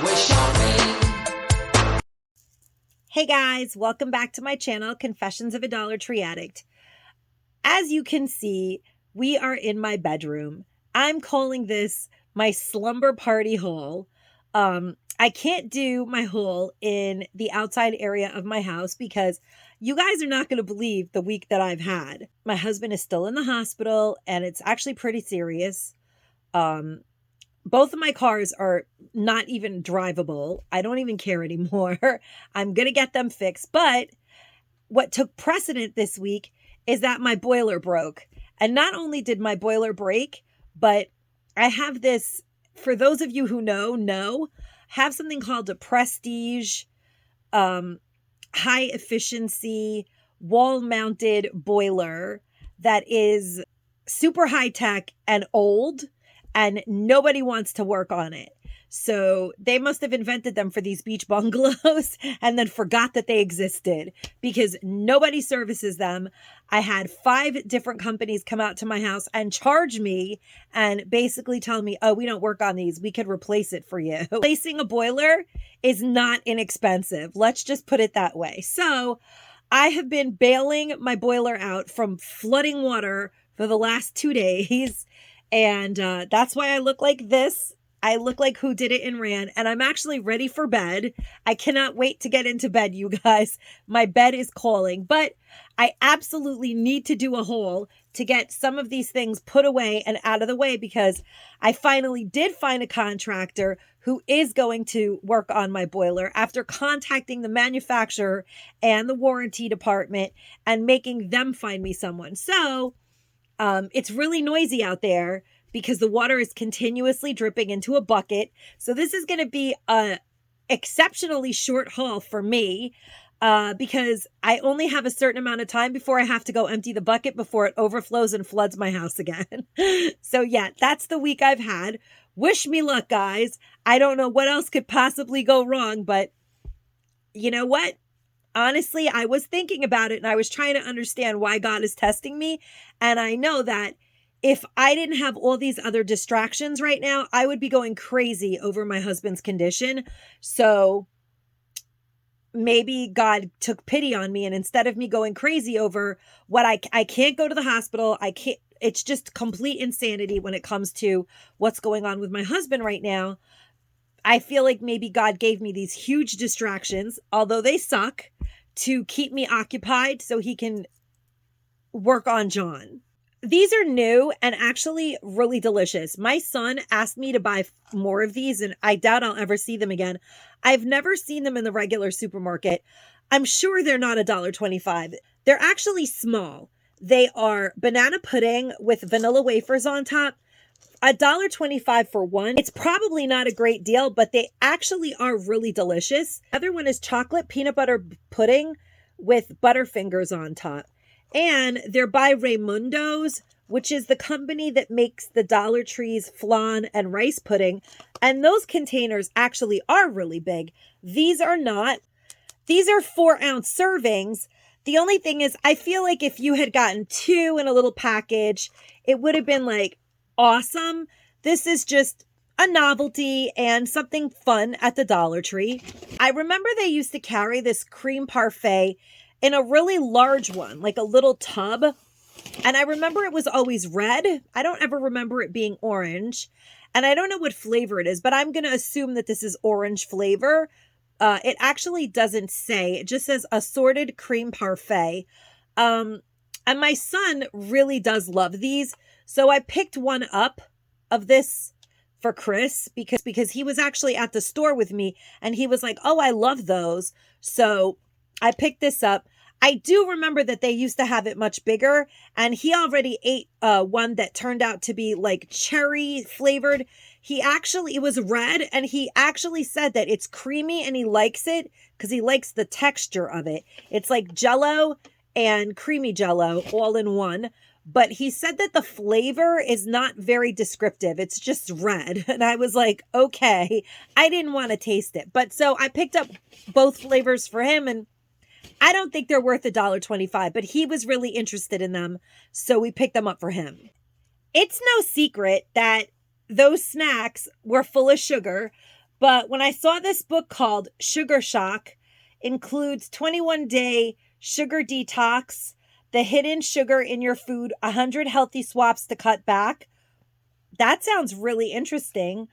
we're shopping. Hey guys, welcome back to my channel, Confessions of a Dollar Tree Addict. As you can see, we are in my bedroom. I'm calling this my slumber party haul. I can't do my haul in the outside area of my house because you guys are not going to believe the week that I've had. My husband is still in the hospital and it's actually pretty serious. Both of my cars are not even drivable. I don't even care anymore. I'm going to get them fixed. But what took precedent this week is that my boiler broke. And not only did my boiler break, but I have this, for those of you who know, have something called a Prestige, high efficiency, wall mounted boiler that is super high tech and old, and nobody wants to work on it. So they must have invented them for these beach bungalows and then forgot that they existed because nobody services them. I had 5 different companies come out to my house and charge me and basically tell me, oh, we don't work on these. We could replace it for you. Replacing a boiler is not inexpensive. Let's just put it that way. So I have been bailing my boiler out from flooding water for the last 2 days. And that's why I look like this. I look like Who Did It and Ran, and I'm actually ready for bed. I cannot wait to get into bed, you guys. My bed is calling, but I absolutely need to do a haul to get some of these things put away and out of the way because I finally did find a contractor who is going to work on my boiler after contacting the manufacturer and the warranty department and making them find me someone. So it's really noisy out there because the water is continuously dripping into a bucket. So this is going to be a exceptionally short haul for me because I only have a certain amount of time before I have to go empty the bucket before it overflows and floods my house again. So yeah, that's the week I've had. Wish me luck, guys. I don't know what else could possibly go wrong, but you know what? Honestly, I was thinking about it and I was trying to understand why God is testing me. And I know that if I didn't have all these other distractions right now, I would be going crazy over my husband's condition. So maybe God took pity on me. And instead of me going crazy over what I can't go to the hospital, it's just complete insanity when it comes to what's going on with my husband right now. I feel like maybe God gave me these huge distractions, although they suck, to keep me occupied so he can work on John. These are new and actually really delicious. My son asked me to buy more of these and I doubt I'll ever see them again. I've never seen them in the regular supermarket. I'm sure they're not $1.25. They're actually small. They are banana pudding with vanilla wafers on top. $1.25 for one. It's probably not a great deal, but they actually are really delicious. The other one is chocolate peanut butter pudding with Butterfingers on top. And they're by Raimundo's, which is the company that makes the Dollar Tree's flan and rice pudding. And those containers actually are really big. These are not. These are 4-ounce servings. The only thing is, I feel like if you had gotten 2 in a little package, it would have been like awesome. This is just a novelty and something fun at the Dollar Tree. I remember they used to carry this cream parfait in a really large one, like a little tub. And I remember it was always red. I don't ever remember it being orange. And I don't know what flavor it is, but I'm going to assume that this is orange flavor. It actually doesn't say. It just says assorted cream parfait. And my son really does love these. So I picked one up of this for Chris because he was actually at the store with me and he was like, oh, I love those. So I picked this up. I do remember that they used to have it much bigger and he already ate one that turned out to be like cherry flavored. It was red and he actually said that it's creamy and he likes it because he likes the texture of it. It's like Jell-O and creamy Jell-O all in one. But he said that the flavor is not very descriptive. It's just red. And I was like, okay, I didn't want to taste it. But so I picked up both flavors for him and I don't think they're worth $1.25, but he was really interested in them. So we picked them up for him. It's no secret that those snacks were full of sugar. But when I saw this book called Sugar Shock, includes 21-day sugar detox, the hidden sugar in your food, 100 healthy swaps to cut back. That sounds really interesting.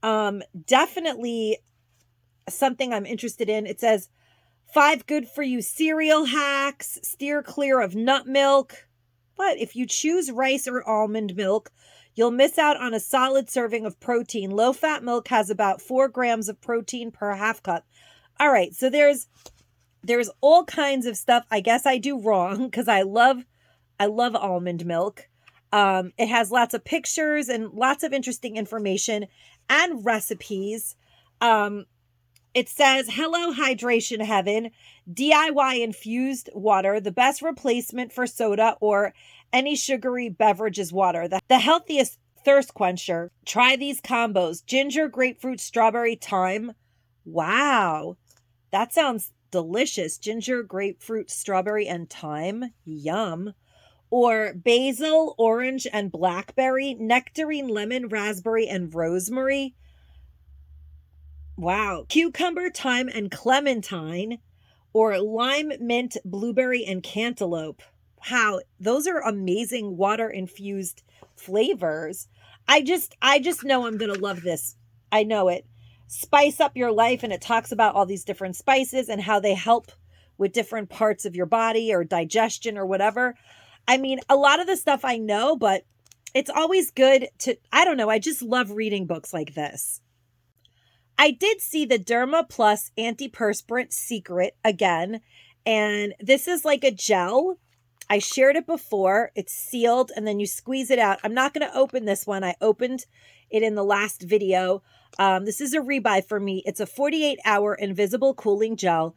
Definitely something I'm interested in. It says 5 good for you cereal hacks, steer clear of nut milk. But if you choose rice or almond milk, you'll miss out on a solid serving of protein. Low-fat milk has about 4 grams of protein per half cup. All right, so there's all kinds of stuff. I guess I do wrong because I love almond milk. It has lots of pictures and lots of interesting information and recipes. It says, hello, hydration heaven, DIY infused water, the best replacement for soda or any sugary beverage is water. The healthiest thirst quencher. Try these combos. Ginger, grapefruit, strawberry, thyme. Wow. That sounds delicious. Ginger, grapefruit, strawberry, and thyme. Yum. Or basil, orange, and blackberry. Nectarine, lemon, raspberry, and rosemary. Wow. Cucumber, thyme, and clementine. Or lime, mint, blueberry, and cantaloupe. Wow, those are amazing water infused flavors. I just know I'm going to love this. I know it. Spice up your life, and it talks about all these different spices and how they help with different parts of your body or digestion or whatever. I mean, a lot of the stuff I know, but it's always good to, I don't know, I just love reading books like this. I did see the Derma Plus antiperspirant secret again, and this is like a gel. I shared it before. It's sealed, and then you squeeze it out. I'm not going to open this one. I opened it in the last video. This is a rebuy for me. It's a 48-hour invisible cooling gel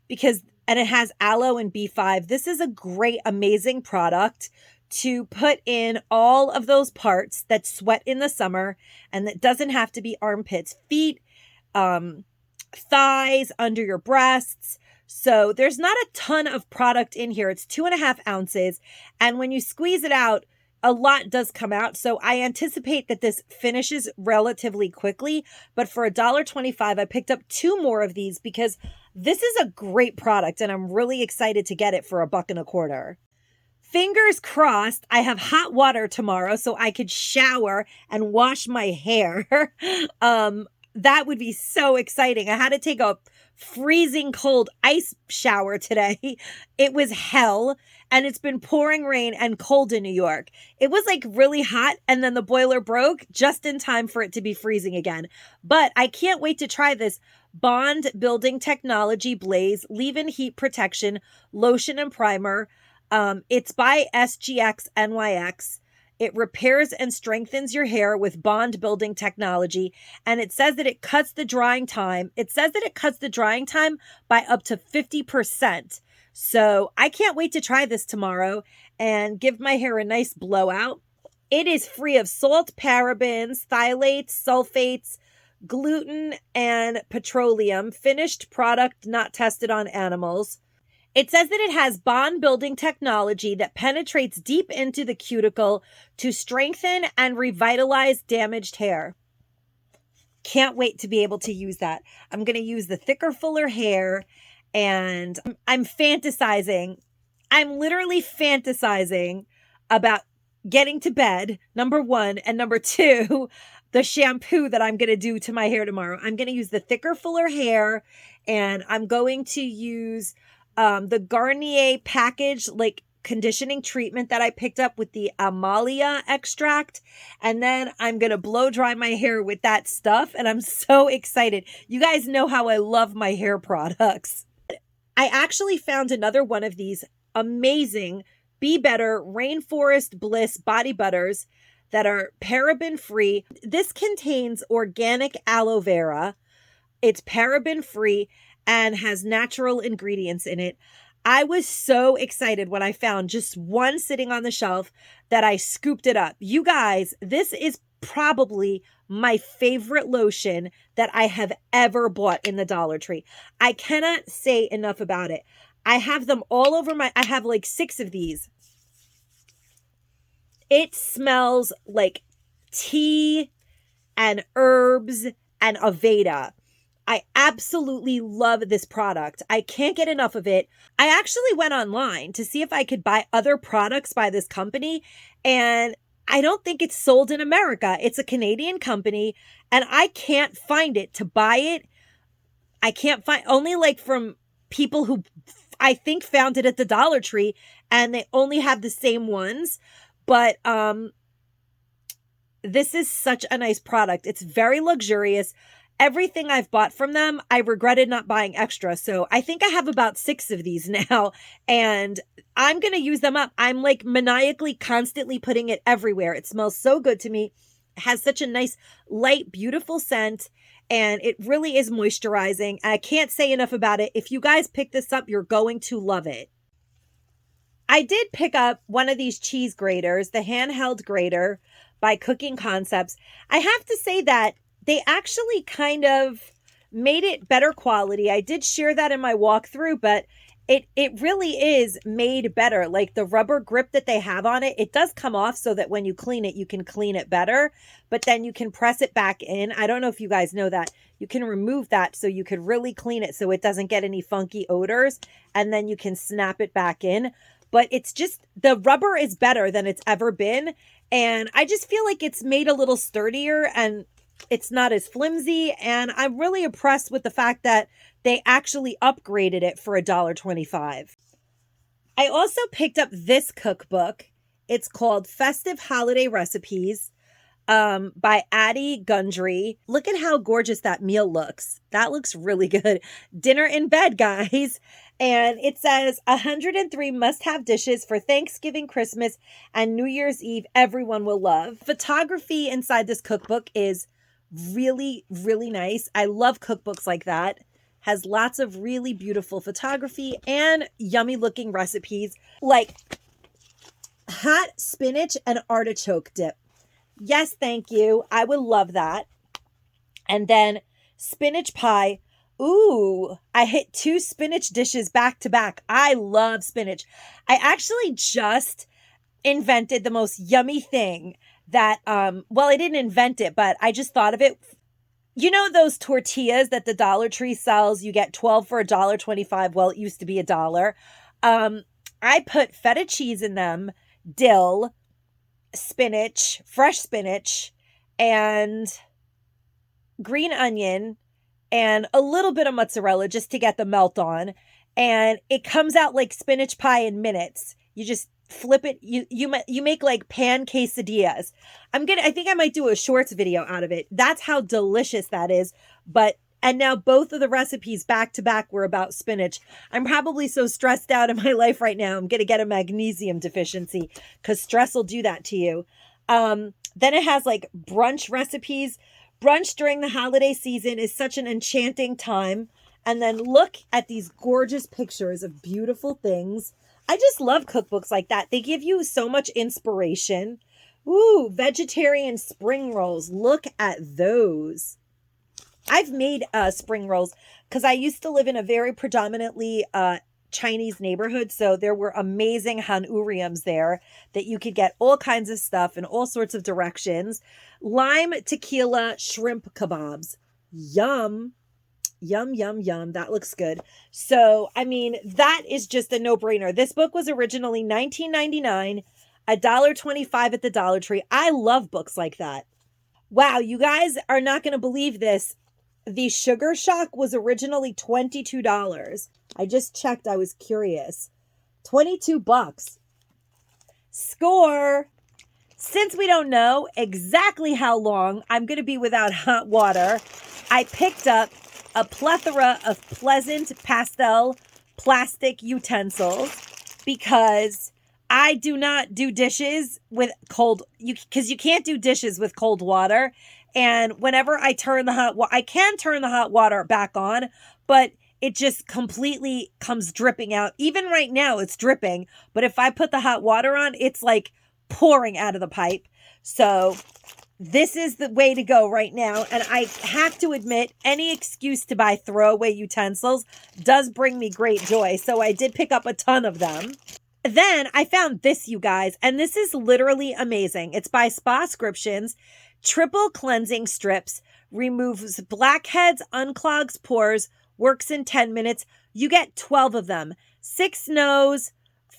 and it has aloe and B5. This is a great, amazing product to put in all of those parts that sweat in the summer, and that doesn't have to be armpits, feet, thighs, under your breasts. So there's not a ton of product in here. It's 2.5 ounces. And when you squeeze it out, a lot does come out. So I anticipate that this finishes relatively quickly. But for $1.25, I picked up 2 more of these because this is a great product and I'm really excited to get it for $1.25. Fingers crossed, I have hot water tomorrow so I could shower and wash my hair. That would be so exciting. I had to take a freezing cold ice shower today. It was hell, and it's been pouring rain and cold in New York. It was like really hot, and then the boiler broke just in time for it to be freezing again. But I can't wait to try this Bond Building Technology Blaze Leave-In Heat Protection Lotion and Primer. It's by SGX NYX. It repairs and strengthens your hair with bond building technology. And it says that it cuts the drying time. It says that it cuts the drying time by up to 50%. So I can't wait to try this tomorrow and give my hair a nice blowout. It is free of salt, parabens, phthalates, sulfates, gluten, and petroleum. Finished product not tested on animals. It says that it has bond building technology that penetrates deep into the cuticle to strengthen and revitalize damaged hair. Can't wait to be able to use that. I'm going to use the thicker, fuller hair, and I'm fantasizing. I'm literally fantasizing about getting to bed, number 1, and number 2, the shampoo that I'm going to do to my hair tomorrow. I'm going to use the thicker, fuller hair, and I'm going to use the Garnier package, like conditioning treatment that I picked up with the Amalia extract. And then I'm going to blow dry my hair with that stuff. And I'm so excited. You guys know how I love my hair products. I actually found another one of these amazing Be Better Rainforest Bliss body butters that are paraben free. This contains organic aloe vera. It's paraben free and has natural ingredients in it. I was so excited when I found just one sitting on the shelf that I scooped it up. You guys, this is probably my favorite lotion that I have ever bought in the Dollar Tree. I cannot say enough about it. I have them all over I have like 6 of these. It smells like tea and herbs and Aveda. I absolutely love this product. I can't get enough of it. I actually went online to see if I could buy other products by this company, and I don't think it's sold in America. It's a Canadian company, and I can't find it to buy it. I can't find, only like from people who I think found it at the Dollar Tree, and they only have the same ones. But this is such a nice product. It's very luxurious. Everything I've bought from them, I regretted not buying extra. So I think I have about 6 of these now, and I'm going to use them up. I'm like maniacally constantly putting it everywhere. It smells so good to me. It has such a nice, light, beautiful scent, and it really is moisturizing. I can't say enough about it. If you guys pick this up, you're going to love it. I did pick up one of these cheese graters, the handheld grater by Cooking Concepts. I have to say that they actually kind of made it better quality. I did share that in my walkthrough, but it really is made better. Like the rubber grip that they have on it, it does come off so that when you clean it, you can clean it better, but then you can press it back in. I don't know if you guys know that. You can remove that so you could really clean it so it doesn't get any funky odors, and then you can snap it back in. But it's just, the rubber is better than it's ever been, and I just feel like it's made a little sturdier, and it's not as flimsy, and I'm really impressed with the fact that they actually upgraded it for $1.25. I also picked up this cookbook. It's called Festive Holiday Recipes by Addie Gundry. Look at how gorgeous that meal looks. That looks really good. Dinner in bed, guys. And it says 103 must-have dishes for Thanksgiving, Christmas, and New Year's Eve everyone will love. Photography inside this cookbook is really, really nice. I love cookbooks like that. Has lots of really beautiful photography and yummy looking recipes like hot spinach and artichoke dip. Yes, thank you. I would love that. And then spinach pie. Ooh, I hit 2 spinach dishes back to back. I love spinach. I actually just invented the most yummy thing that, well, I didn't invent it, but I just thought of it. You know those tortillas that the Dollar Tree sells? You get 12 for $1.25. Well, it used to be $1. I put feta cheese in them, dill, spinach, fresh spinach, and green onion, and a little bit of mozzarella just to get the melt on. And it comes out like spinach pie in minutes. You just flip it. You make like pan quesadillas. I think I might do a shorts video out of it. That's how delicious that is. And now both of the recipes back to back were about spinach. I'm probably so stressed out in my life right now. I'm going to get a magnesium deficiency because stress will do that to you. Then it has like brunch recipes. Brunch during the holiday season is such an enchanting time. And then look at these gorgeous pictures of beautiful things. I just love cookbooks like that. They give you so much inspiration. Ooh, vegetarian spring rolls. Look at those. I've made spring rolls because I used to live in a very predominantly Chinese neighborhood. So there were amazing hanuriums there that you could get all kinds of stuff in all sorts of directions. Lime tequila shrimp kebabs. Yum. Yum, yum, yum. That looks good. So, I mean, that is just a no-brainer. This book was originally $19.99, $1.25 at the Dollar Tree. I love books like that. Wow, you guys are not going to believe this. The Sugar Shock was originally $22. I just checked. I was curious. $22. Score! Since we don't know exactly how long I'm going to be without hot water, I picked up a plethora of pleasant pastel plastic utensils because I do not do dishes with because you can't do dishes with cold water. And whenever I turn the hot water, I can turn the hot water back on, but it just completely comes dripping out. Even right now, it's dripping. But if I put the hot water on, it's like pouring out of the pipe. So this is the way to go right now. And I have to admit, any excuse to buy throwaway utensils does bring me great joy. So I did pick up a ton of them. Then I found this, you guys, and this is literally amazing. It's by Spascriptions. Triple cleansing strips, removes blackheads, unclogs pores, works in 10 minutes. You get 12 of them. 6 nose,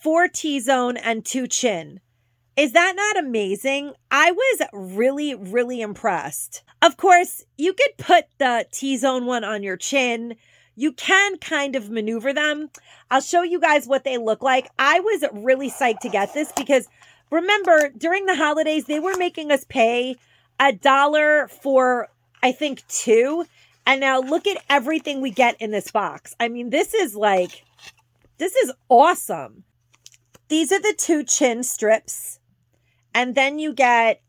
4 T-zone, and 2 chin. Is that not amazing? I was really, really impressed. Of course, you could put the T-zone one on your chin. You can kind of maneuver them. I'll show you guys what they look like. I was really psyched to get this because remember, during the holidays, they were making us pay $1 for, I think, 2. And now look at everything we get in this box. I mean, this is awesome. These are the 2 chin strips. And then you get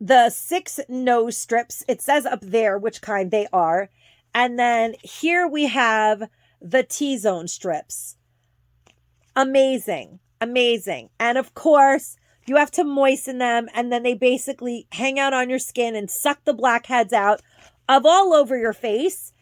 the 6 nose strips. It says up there which kind they are. And then here we have the T-zone strips. Amazing. Amazing. And of course, you have to moisten them. And then they basically hang out on your skin and suck the blackheads out of all over your face.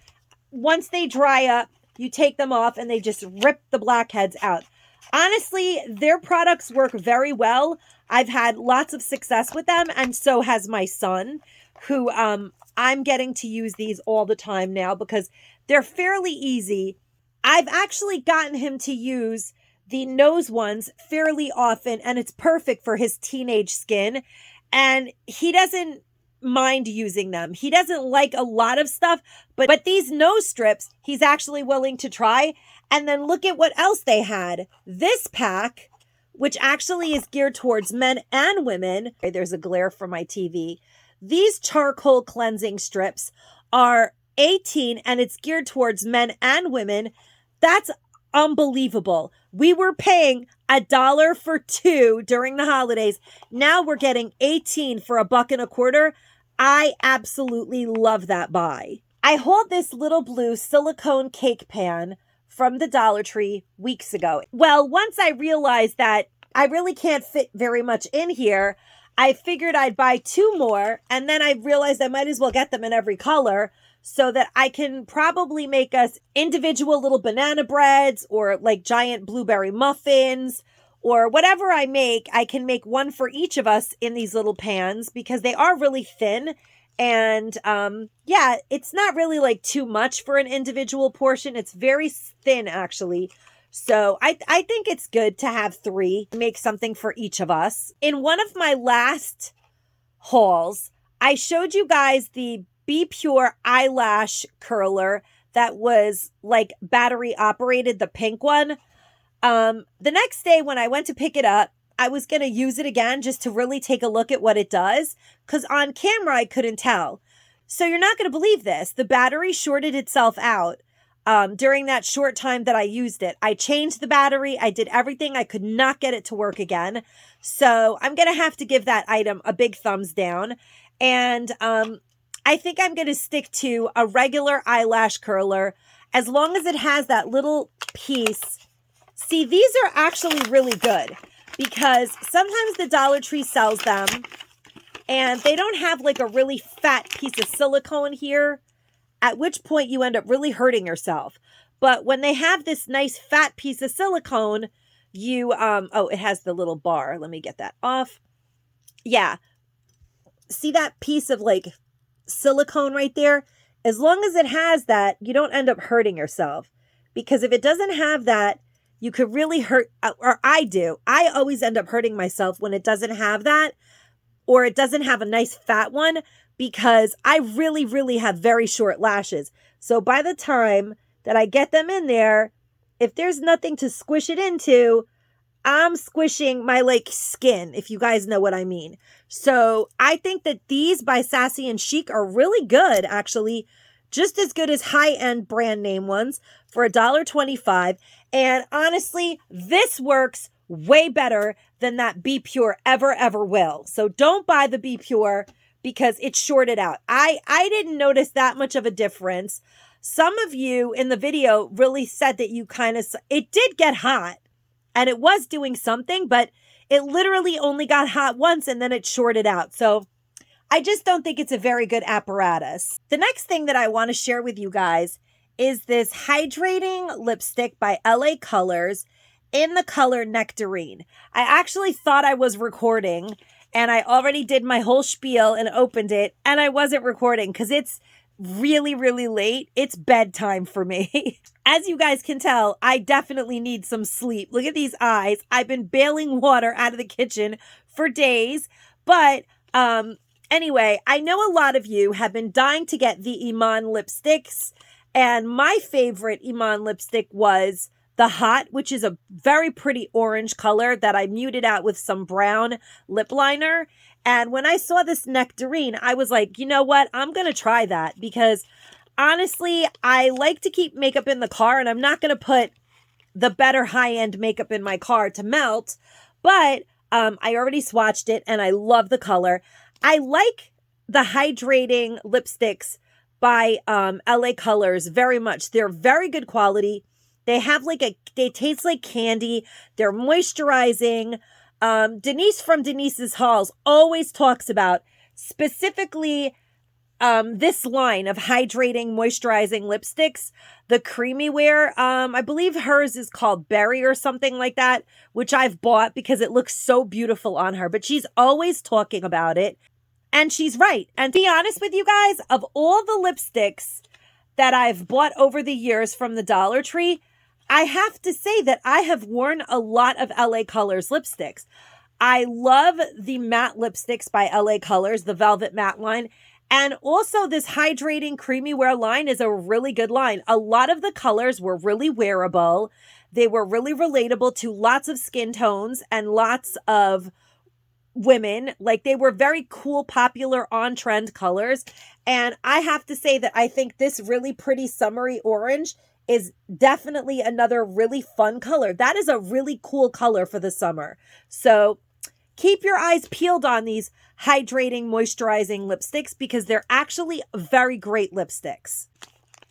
Once they dry up, you take them off and they just rip the blackheads out. Honestly, their products work very well. I've had lots of success with them, and so has my son, who I'm getting to use these all the time now because they're fairly easy. I've actually gotten him to use the nose ones fairly often, and it's perfect for his teenage skin, and he doesn't mind using them. He doesn't like a lot of stuff, but these nose strips, he's actually willing to try. And then look at what else they had. This pack, which actually is geared towards men and women. There's a glare from my TV. These charcoal cleansing strips are 18 and it's geared towards men and women. That's unbelievable. We were paying $1 for 2 during the holidays. Now we're getting 18 for $1.25. I absolutely love that buy. I hold this little blue silicone cake pan from the Dollar Tree weeks ago. Well, once I realized that I really can't fit very much in here, I figured I'd buy 2 more, and then I realized I might as well get them in every color so that I can probably make us individual little banana breads or like giant blueberry muffins or whatever I make. I can make one for each of us in these little pans because they are really thin. And yeah, it's not really like too much for an individual portion. It's very thin, actually. So I think it's good to have 3, make something for each of us. In one of my last hauls, I showed you guys the Be Pure eyelash curler that was like battery operated, the pink one. The next day when I went to pick it up, I was going to use it again just to really take a look at what it does, because on camera I couldn't tell. So you're not going to believe this. The battery shorted itself out during that short time that I used it. I changed the battery. I did everything. I could not get it to work again. So I'm going to have to give that item a big thumbs down. And I think I'm going to stick to a regular eyelash curler as long as it has that little piece. See, these are actually really good, because sometimes the Dollar Tree sells them and they don't have like a really fat piece of silicone here, at which point you end up really hurting yourself. But when they have this nice fat piece of silicone, you, oh, it has the little bar. Let me get that off. Yeah. See that piece of like silicone right there? As long as it has that, you don't end up hurting yourself. Because if it doesn't have that, you could really hurt, or I do. I always end up hurting myself when it doesn't have that, or it doesn't have a nice fat one, because I really, really have very short lashes. So by the time that I get them in there, if there's nothing to squish it into, I'm squishing my like skin, if you guys know what I mean. So I think that these by Sassy and Chic are really good, actually. Just as good as high-end brand name ones for $1.25. And honestly, this works way better than that Be Pure ever will. So don't buy the Be Pure because it's shorted out. I didn't notice that much of a difference. Some of you in the video really said that you it did get hot and it was doing something, but it literally only got hot once and then it shorted out. So I just don't think it's a very good apparatus. The next thing that I want to share with you guys is this hydrating lipstick by LA Colors in the color Nectarine. I actually thought I was recording and I already did my whole spiel and opened it, and I wasn't recording because it's really, really late. It's bedtime for me. As you guys can tell, I definitely need some sleep. Look at these eyes. I've been bailing water out of the kitchen for days, but anyway, I know a lot of you have been dying to get the Iman lipsticks, and my favorite Iman lipstick was the Hot, which is a very pretty orange color that I muted out with some brown lip liner. And when I saw this Nectarine, I was like, you know what? I'm going to try that because honestly, I like to keep makeup in the car, and I'm not going to put the better high-end makeup in my car to melt. But I already swatched it, and I love the color. I like the hydrating lipsticks by LA Colors very much. They're very good quality. They have they taste like candy. They're moisturizing. Denise from Denise's Hauls always talks about specifically this line of hydrating, moisturizing lipsticks, the creamy wear. I believe hers is called Berry or something like that, which I've bought because it looks so beautiful on her, but she's always talking about it. And she's right. And to be honest with you guys, of all the lipsticks that I've bought over the years from the Dollar Tree, I have to say that I have worn a lot of LA Colors lipsticks. I love the matte lipsticks by LA Colors, the Velvet Matte line. And also this hydrating creamy wear line is a really good line. A lot of the colors were really wearable. They were really relatable to lots of skin tones and lots of women. Like, they were very cool, popular, on-trend colors. And I have to say that I think this really pretty summery orange is definitely another really fun color. That is a really cool color for the summer. So keep your eyes peeled on these hydrating, moisturizing lipsticks because they're actually very great lipsticks.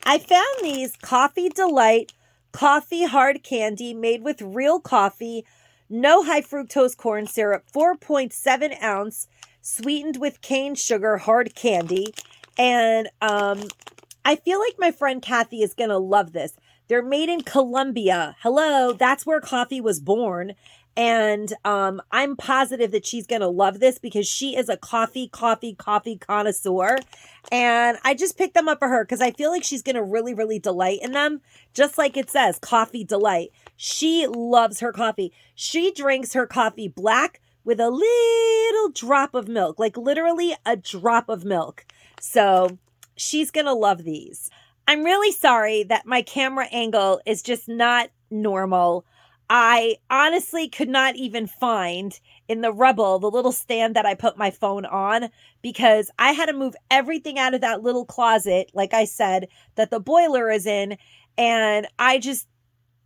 I found these Coffee Delight Coffee Hard Candy made with real coffee, no high fructose corn syrup, 4.7 ounce, sweetened with cane sugar hard candy. And I feel like my friend Kathy is going to love this. They're made in Colombia. Hello, that's where coffee was born. And I'm positive that she's going to love this because she is a coffee connoisseur. And I just picked them up for her because I feel like she's going to really, really delight in them. Just like it says, Coffee Delight. She loves her coffee. She drinks her coffee black with a little drop of milk, like literally a drop of milk. So she's going to love these. I'm really sorry that my camera angle is just not normal. I honestly could not even find in the rubble the little stand that I put my phone on because I had to move everything out of that little closet, like I said, that the boiler is in. And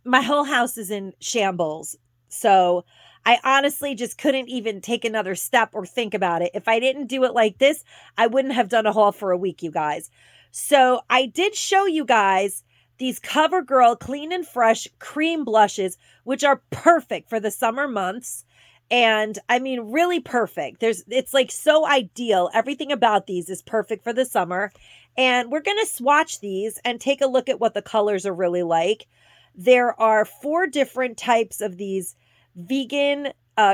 my whole house is in shambles. So I honestly just couldn't even take another step or think about it. If I didn't do it like this, I wouldn't have done a haul for a week, you guys. So I did show you guys these CoverGirl Clean and Fresh cream blushes, which are perfect for the summer months. And I mean, really perfect. It's like so ideal. Everything about these is perfect for the summer. And we're going to swatch these and take a look at what the colors are really like. There are 4 different types of these vegan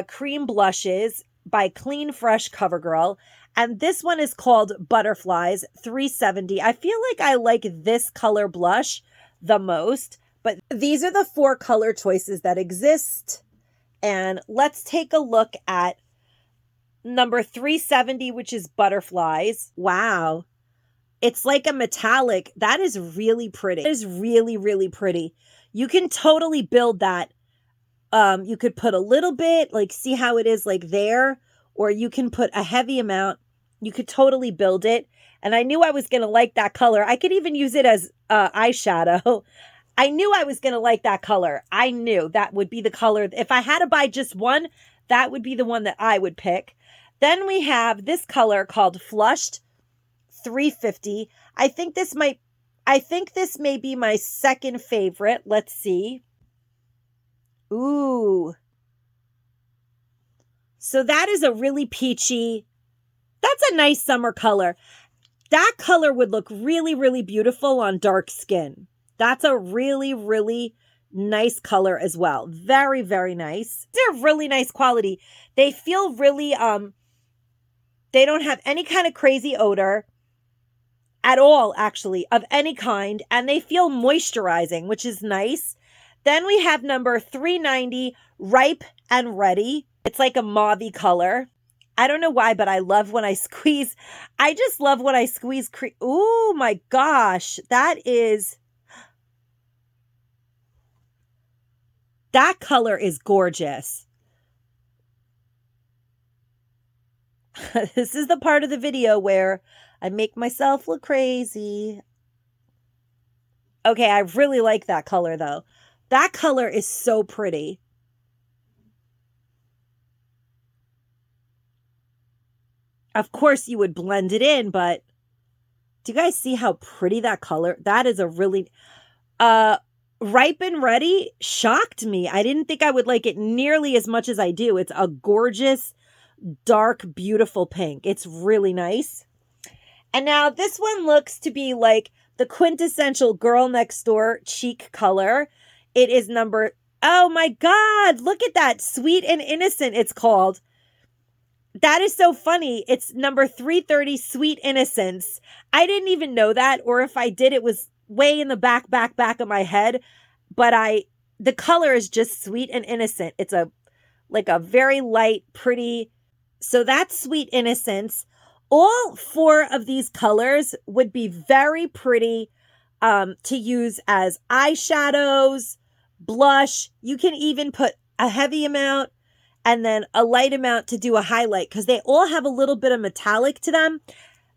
cream blushes by Clean Fresh CoverGirl. And this one is called Butterflies 370. I feel like I like this color blush the most, but these are the 4 color choices that exist. And let's take a look at number 370, which is Butterflies. Wow. It's like a metallic. That is really pretty. It is really, really pretty. You can totally build that. You could put a little bit, like see how it is like there, or you can put a heavy amount. You could totally build it. And I knew I was going to like that color. I could even use it as eyeshadow. I knew I was going to like that color. I knew that would be the color. If I had to buy just one, that would be the one that I would pick. Then we have this color called Flushed 350. I think this may be my second favorite. Let's see. Ooh. So that is a really peachy, that's a nice summer color. That color would look really, really beautiful on dark skin. That's a really, really nice color as well. Very, very nice. They're really nice quality. They feel really They don't have any kind of crazy odor at all, actually, of any kind. And they feel moisturizing, which is nice. Then we have number 390, Ripe and Ready. It's like a mauvey color. I don't know why, but I love when I squeeze. I just love when I squeeze. Oh my gosh. That color is gorgeous. This is the part of the video where I make myself look crazy. Okay, I really like that color though. That color is so pretty. Of course you would blend it in, but do you guys see how pretty that color? That is a really, Ripe and Ready shocked me. I didn't think I would like it nearly as much as I do. It's a gorgeous, dark, beautiful pink. It's really nice. And now this one looks to be like the quintessential girl next door cheek color. It is number, oh my God, look at that. Sweet and Innocent, it's called. That is so funny. It's number 330, Sweet Innocence. I didn't even know that, or if I did, it was way in the back of my head. But the color is just Sweet and Innocent. It's like a very light, pretty. So that's Sweet Innocence. All 4 of these colors would be very pretty to use as eyeshadows, blush. You can even put a heavy amount and then a light amount to do a highlight because they all have a little bit of metallic to them.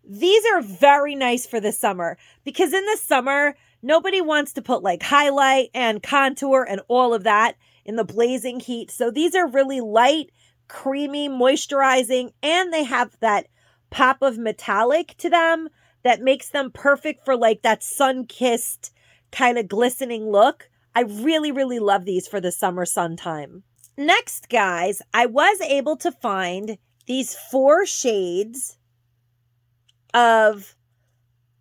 These are very nice for the summer because in the summer, nobody wants to put like highlight and contour and all of that in the blazing heat. So these are really light, creamy, moisturizing, and they have that pop of metallic to them that makes them perfect for like that sun-kissed kind of glistening look. I really, really love these for the summer sun time. Next, guys, I was able to find these 4 shades of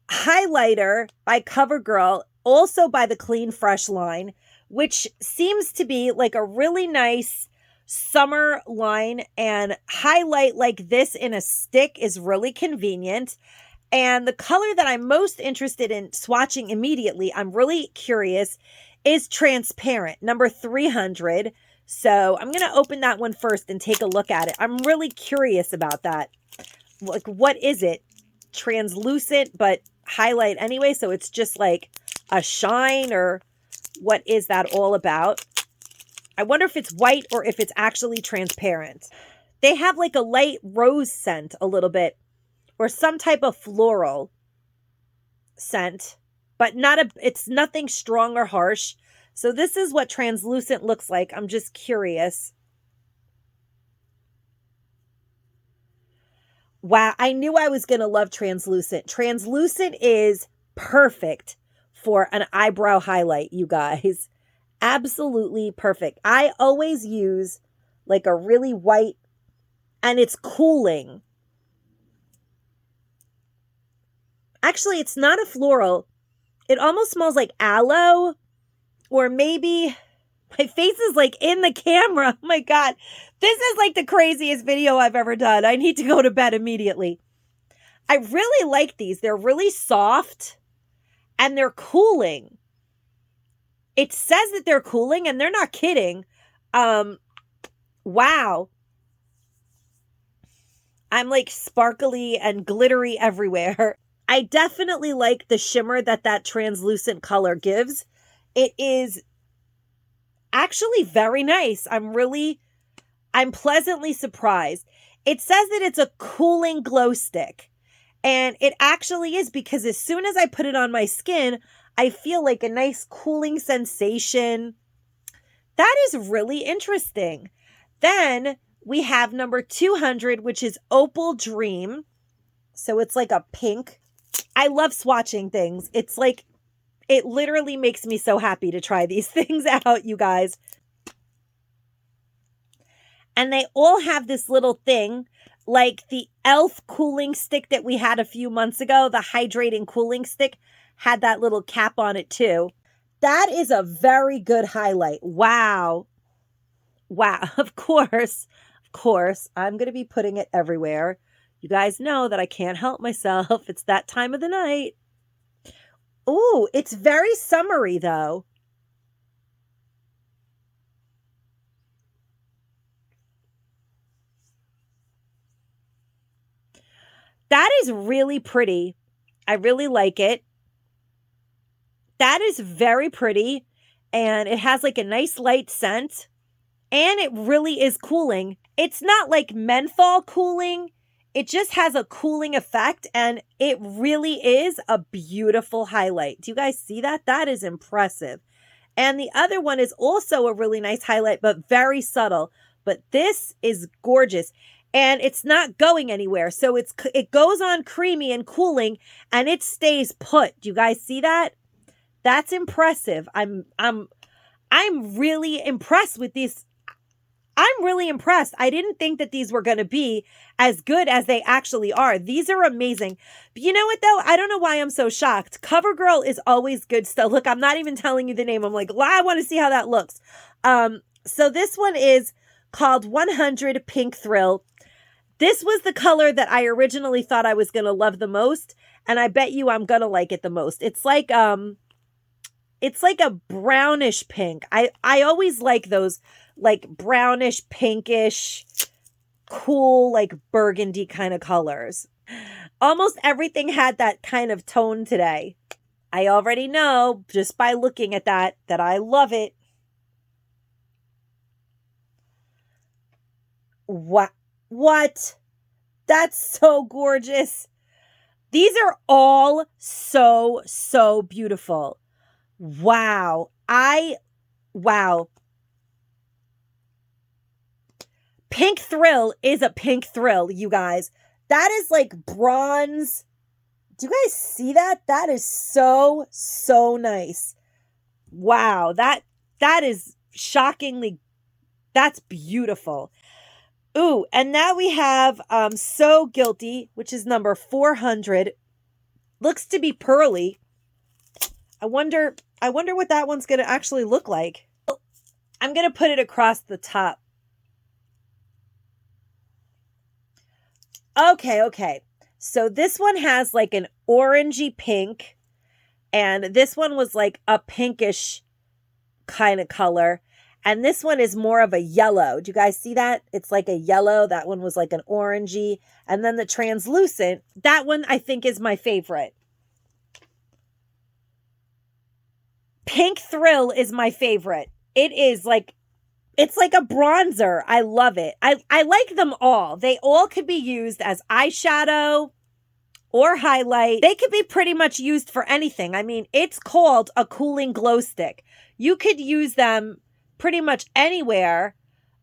highlighter by CoverGirl, also by the Clean Fresh line, which seems to be like a really nice summer line, and highlight like this in a stick is really convenient. And the color that I'm most interested in swatching immediately, I'm really curious, is Transparent, number 300. So I'm going to open that one first and take a look at it. I'm really curious about that. Like, what is it? Translucent, but highlight anyway. So it's just like a shine, or what is that all about? I wonder if it's white or if it's actually transparent. They have like a light rose scent a little bit, or some type of floral scent, but it's nothing strong or harsh. So this is what translucent looks like. I'm just curious. Wow, I knew I was going to love translucent. Translucent is perfect for an eyebrow highlight, you guys. Absolutely perfect. I always use like a really white, and it's cooling. Actually, it's not a floral. It almost smells like aloe, or maybe my face is like in the camera. Oh my God. This is like the craziest video I've ever done. I need to go to bed immediately. I really like these. They're really soft and they're cooling. It says that they're cooling and they're not kidding. Wow. I'm like sparkly and glittery everywhere. I definitely like the shimmer that translucent color gives. It is actually very nice. I'm pleasantly surprised. It says that it's a cooling glow stick. And it actually is, because as soon as I put it on my skin, I feel like a nice cooling sensation. That is really interesting. Then we have number 200, which is Opal Dream. So it's like a pink. I love swatching things. It's like, it literally makes me so happy to try these things out, you guys. And they all have this little thing, like the e.l.f. cooling stick that we had a few months ago, the hydrating cooling stick, had that little cap on it too. That is a very good highlight. Wow. Wow. Of course, I'm going to be putting it everywhere. You guys know that I can't help myself. It's that time of the night. Ooh, it's very summery though. That is really pretty. I really like it. That is very pretty. And it has like a nice light scent. And it really is cooling. It's not like menthol cooling. It just has a cooling effect. And it really is a beautiful highlight. Do you guys see that? That is impressive. And the other one is also a really nice highlight, but very subtle. But this is gorgeous. And it's not going anywhere. So it goes on creamy and cooling and it stays put. Do you guys see that? That's impressive. I'm really impressed with these. I'm really impressed. I didn't think that these were going to be as good as they actually are. These are amazing. But you know what though? I don't know why I'm so shocked. CoverGirl is always good stuff. Look, I'm not even telling you the name. I'm like, well, I want to see how that looks. So this one is called 100 Pink Thrill. This was the color that I originally thought I was going to love the most. And I bet you I'm going to like it the most. It's like a brownish pink. I always like those like brownish, pinkish, cool, like burgundy kind of colors. Almost everything had that kind of tone today. I already know just by looking at that I love it. What? That's so gorgeous. These are all so beautiful. Wow. Wow. Pink Thrill is a pink thrill, you guys. That is like bronze. Do you guys see that? That is so nice. Wow. That is shockingly, that's beautiful. Ooh, and now we have So Guilty, which is number 400. Looks to be pearly. I wonder what that one's going to actually look like. I'm going to put it across the top. Okay. So this one has like an orangey pink. And this one was like a pinkish kind of color. And this one is more of a yellow. Do you guys see that? It's like a yellow. That one was like an orangey. And then the translucent, that one I think is my favorite. Pink Thrill is my favorite. It is like, it's like a bronzer. I love it. I like them all. They all could be used as eyeshadow or highlight. They could be pretty much used for anything. I mean, it's called a cooling glow stick. You could use them pretty much anywhere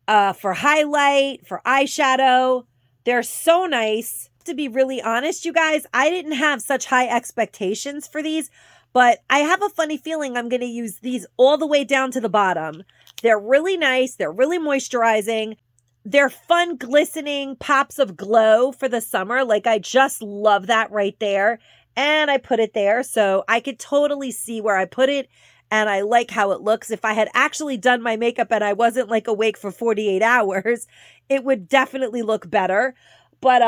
for highlight, for eyeshadow. They're so nice. To be really honest, you guys, I didn't have such high expectations for these, but I have a funny feeling I'm going to use these all the way down to the bottom. They're really nice. They're really moisturizing. They're fun, glistening pops of glow for the summer. Like, I just love that right there. And I put it there, so I could totally see where I put it. And I like how it looks. If I had actually done my makeup and I wasn't like awake for 48 hours, it would definitely look better. But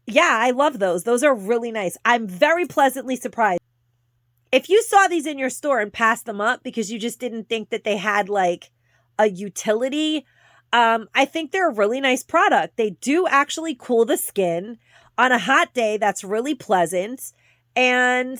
yeah, I love those. Those are really nice. I'm very pleasantly surprised. If you saw these in your store and passed them up because you just didn't think that they had like a utility, I think they're a really nice product. They do actually cool the skin on a hot day. That's really pleasant. And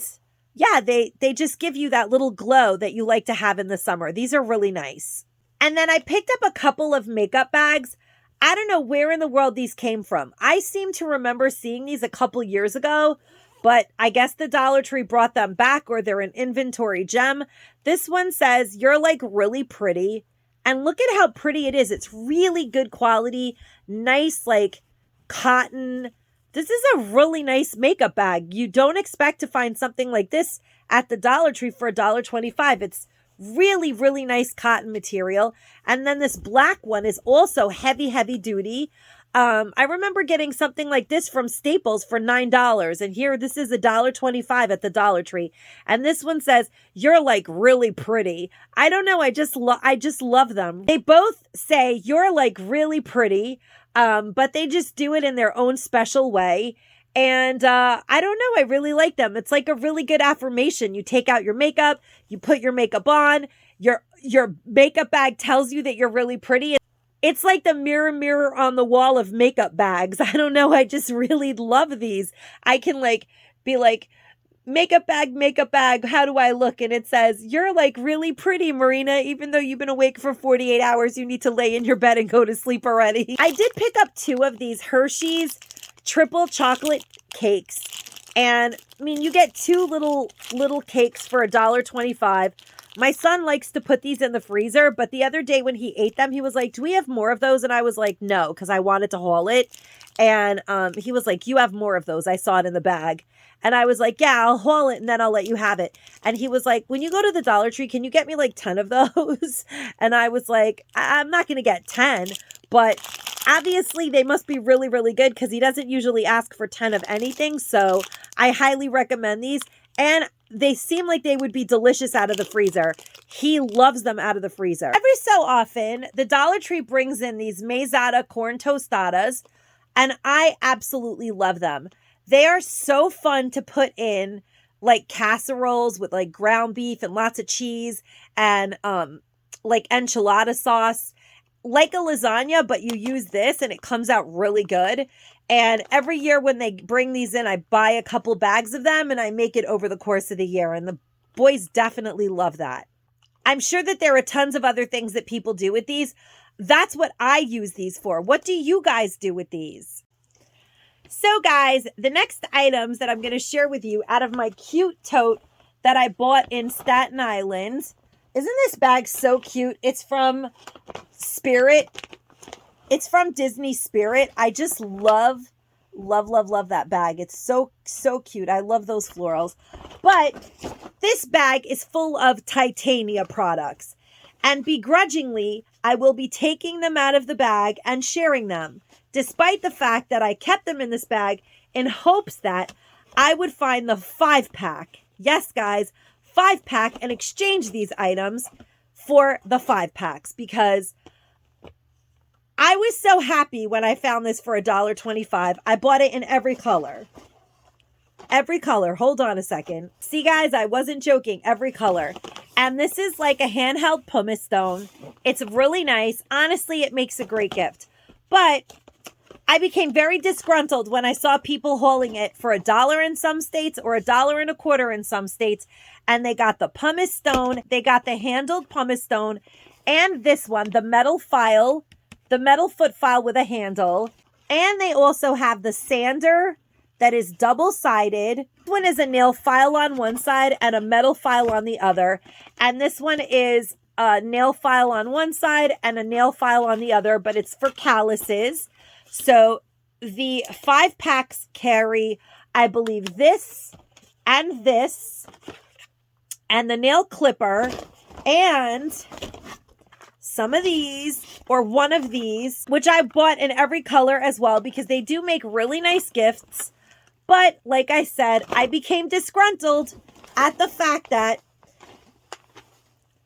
yeah, they just give you that little glow that you like to have in the summer. These are really nice. And then I picked up a couple of makeup bags. I don't know where in the world these came from. I seem to remember seeing these a couple years ago, but I guess the Dollar Tree brought them back or they're an inventory gem. This one says, "You're like really pretty." And look at how pretty it is. It's really good quality, nice like cotton. This is a really nice makeup bag. You don't expect to find something like this at the Dollar Tree for $1.25. It's really, really nice cotton material. And then this black one is also heavy duty. I remember getting something like this from Staples for $9. And here, this is $1.25 at the Dollar Tree. And this one says, "You're like really pretty." I don't know. I just love them. They both say you're like really pretty, but they just do it in their own special way. And I don't know. I really like them. It's like a really good affirmation. You take out your makeup, you put your makeup on, your makeup bag tells you that you're really pretty. It's like the mirror, mirror on the wall of makeup bags. I don't know. I just really love these. I can like be like, makeup bag, how do I look? And it says, "You're like really pretty, Marina. Even though you've been awake for 48 hours, you need to lay in your bed and go to sleep already." I did pick up 2 of these Hersheys triple chocolate cakes. And I mean, you get 2 little cakes for $1.25. My son likes to put these in the freezer, but the other day when he ate them, he was like, "Do we have more of those?" And I was like, "No," because I wanted to haul it. And he was like, "You have more of those. I saw it in the bag." And I was like, "Yeah, I'll haul it and then I'll let you have it." And he was like, "When you go to the Dollar Tree, can you get me like 10 of those?" And I was like, "I'm not going to get 10, but obviously they must be really, really good because he doesn't usually ask for 10 of anything." So I highly recommend these. And they seem like they would be delicious out of the freezer. He loves them out of the freezer. Every so often, the Dollar Tree brings in these Mesada corn tostadas, and I absolutely love them. They are so fun to put in like casseroles with like ground beef and lots of cheese and like enchilada sauce, like a lasagna, but you use this and it comes out really good. And every year when they bring these in, I buy a couple bags of them and I make it over the course of the year. And the boys definitely love that. I'm sure that there are tons of other things that people do with these. That's what I use these for. What do you guys do with these? So guys, the next items that I'm going to share with you out of my cute tote that I bought in Staten Island. Isn't this bag so cute? It's from Spirit. It's from Disney Spirit. I just love that bag. It's so cute. I love those florals. But this bag is full of Titania products. And begrudgingly, I will be taking them out of the bag and sharing them, despite the fact that I kept them in this bag in hopes that I would find the 5-pack. Yes, guys, 5-pack, and exchange these items for the 5-packs because I was so happy when I found this for $1.25. I bought it in every color. Every color. Hold on a second. See, guys, I wasn't joking. Every color. And this is like a handheld pumice stone. It's really nice. Honestly, it makes a great gift. But I became very disgruntled when I saw people hauling it for $1 in some states or $1.25 in some states. And they got the pumice stone. They got the handled pumice stone. And this one, the metal file. The metal foot file with a handle. And they also have the sander that is double-sided. This one is a nail file on one side and a metal file on the other. And this one is a nail file on one side and a nail file on the other, but it's for calluses. So the 5-packs carry, I believe, this and the nail clipper, and some of these, or one of these, which I bought in every color as well because they do make really nice gifts. But like I said, I became disgruntled at the fact that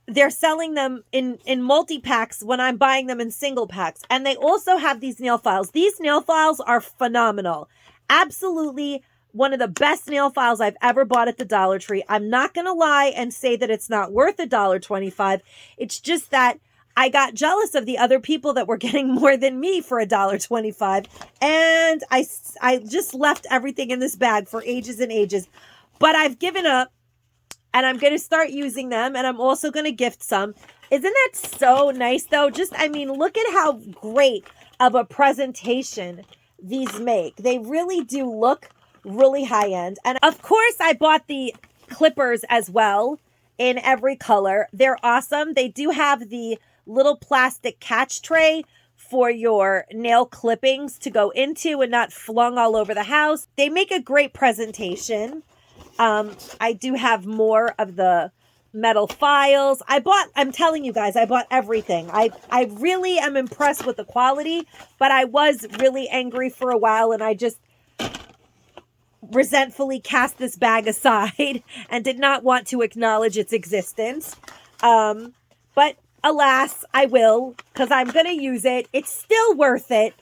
they're selling them in multi-packs when I'm buying them in single packs. And they also have these nail files. These nail files are phenomenal. Absolutely one of the best nail files I've ever bought at the Dollar Tree. I'm not going to lie and say that it's not worth $1.25. It's just that I got jealous of the other people that were getting more than me for $1.25. And I just left everything in this bag for ages and ages. But I've given up. And I'm going to start using them. And I'm also going to gift some. Isn't that so nice, though? Just, I mean, look at how great of a presentation these make. They really do look really high-end. And, of course, I bought the clippers as well in every color. They're awesome. They do have the little plastic catch tray for your nail clippings to go into and not flung all over the house. They make a great presentation. I do have more of the metal files. I'm telling you guys, I bought everything. I really am impressed with the quality, but I was really angry for a while, and I just resentfully cast this bag aside and did not want to acknowledge its existence. But alas, I will, because I'm going to use it. It's still worth it.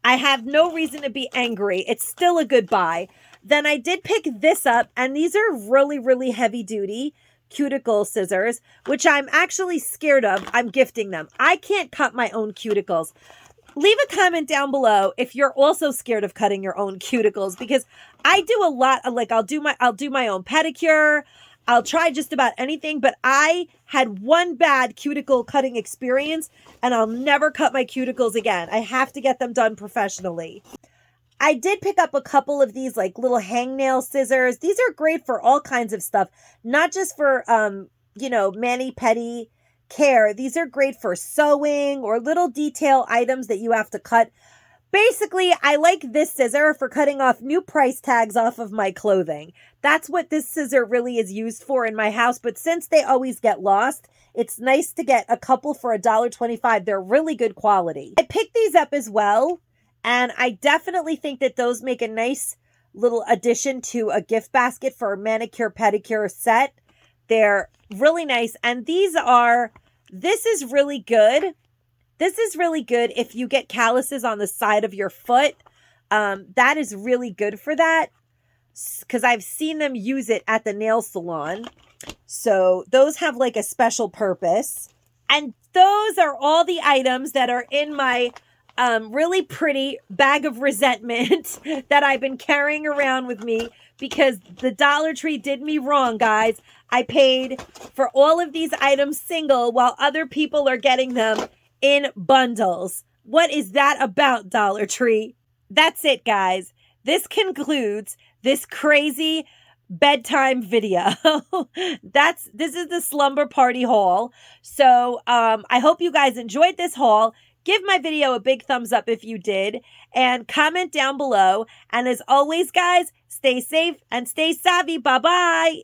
I have no reason to be angry. It's still a good buy. Then I did pick this up, and these are really, really heavy duty cuticle scissors, which I'm actually scared of. I'm gifting them. I can't cut my own cuticles. Leave a comment down below if you're also scared of cutting your own cuticles, because I do a lot of, like, I'll do my own pedicure. I'll try just about anything, but I had one bad cuticle cutting experience, and I'll never cut my cuticles again. I have to get them done professionally. I did pick up a couple of these like little hangnail scissors. These are great for all kinds of stuff, not just for, mani-pedi care. These are great for sewing or little detail items that you have to cut. Basically, I like this scissor for cutting off new price tags off of my clothing. That's what this scissor really is used for in my house. But since they always get lost, it's nice to get a couple for $1.25. They're really good quality. I picked these up as well, and I definitely think that those make a nice little addition to a gift basket for a manicure pedicure set. They're really nice. And this is really good. This is really good if you get calluses on the side of your foot. That is really good for that, because I've seen them use it at the nail salon. So those have like a special purpose. And those are all the items that are in my really pretty bag of resentment that I've been carrying around with me, because the Dollar Tree did me wrong, guys. I paid for all of these items single while other people are getting them in bundles. What is that about, Dollar Tree? That's it, guys. This concludes this crazy bedtime video. This is the slumber party haul. So I hope you guys enjoyed this haul. Give my video a big thumbs up if you did, and comment down below. And as always, guys, stay safe and stay savvy. Bye-bye.